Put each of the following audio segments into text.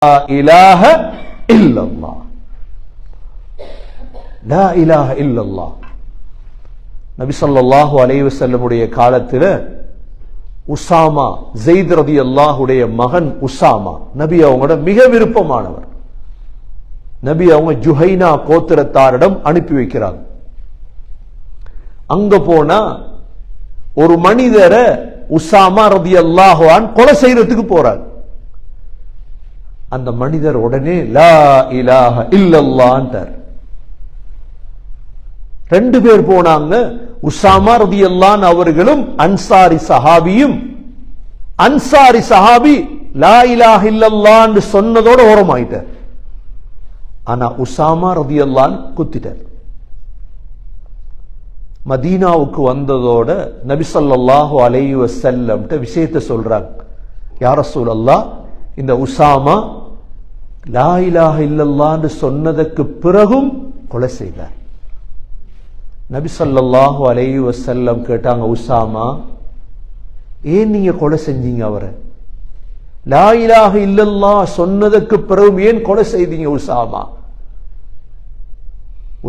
இலாஹ இல்லல்லாஹ், லா இலாஹ இல்லல்லாஹ். நபி ஸல்லல்லாஹு அலைஹி வஸல்லமுடைய காலத்தில் உசாமா ஸைத் ரலியல்லாஹுடைய மகன் உசாமா நபி அவங்களோட மிக விருப்பமானவர். நபி அவங்க ஜுஹைனா கோத்திரத்தாரிடம் அனுப்பி வைக்கிறாங்க. அங்க போனா ஒரு மனிதரை உசாமா ரலியல்லாஹு அன்ஹு கொலை செய்யறதுக்கு போறாங்க. அந்த மனிதர் உடனே லா இலாஹ இல்லல்லாஹ்ன்றார். ரெண்டு பேர் போனாங்க. உசாமா ரலியல்லாஹு அன்ஹு அவர்களும் அன்சாரி சஹாபியும். அன்சாரி சஹாபி லா இலாஹ இல்லல்லாஹ்னு சொன்னதோட ஓரமாயிட்டார். ஆனா உசாமா ரலியல்லாஹு அன்ஹு குத்திட்டார். மதீனாவுக்கு வந்ததோட நபி ஸல்லல்லாஹு அலைஹி வஸல்லம் விஷயத்தை சொல்றாங்க. யா ரசூலல்லாஹ், இந்த உசாமா லா இலாஹ இல்லல்லாஹ்னு சொன்னதற்கு பிறகும் கொலை செய்தார். நபி ஸல்லல்லாஹு அலைஹி வஸல்லம் கேட்டாங்க, உசாமா ஏன் நீங்க கொலை செஞ்சீங்க அவரை? லா இலாஹ இல்லல்லாஹ் சொன்னதற்கு பிறகும் ஏன் கொலை செய்தீங்க உசாமா?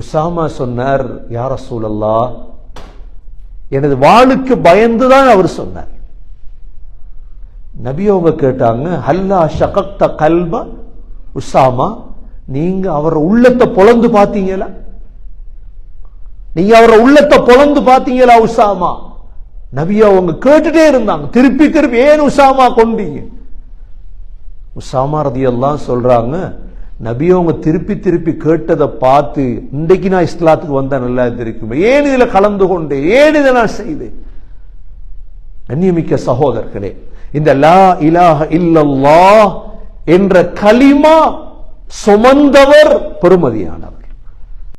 உசாமா சொன்னார், யா ரசூலல்லாஹ், எனது வாளுக்கு பயந்துதான் அவர் சொன்னார். நபி அவங்க கேட்டாங்க, ஹல்லா ஷகக்த கல்ப உசாமா, நீங்க அவர் உள்ளத்தை பொளந்து பார்த்தீங்களா? நீங்க அவர உள்ளத்தை பொளந்து பார்த்தீங்களா உசாமா? நபி அவங்க கேட்டுட்டே இருந்தாங்க, திருப்பி திருப்பி, ஏன் உசாமா கொண்டீங்க? உசாமா ரலியல்லாஹு சொல்றாங்க, நபி அவங்க திருப்பி திருப்பி கேட்டதை பார்த்து இன்றைக்கு நான் இஸ்லாத்துக்கு வந்தா நல்லா இருக்கும், ஏன் இதுல கலந்து கொண்டு, ஏன் இதை நான் செய்தேன்? கண்ணியமிக்க சகோதரர்களே, இந்த லா இலாஹ இல்லல்லாஹ் என்ற கலிமா சுமந்தவர் பெருமதியானவர்.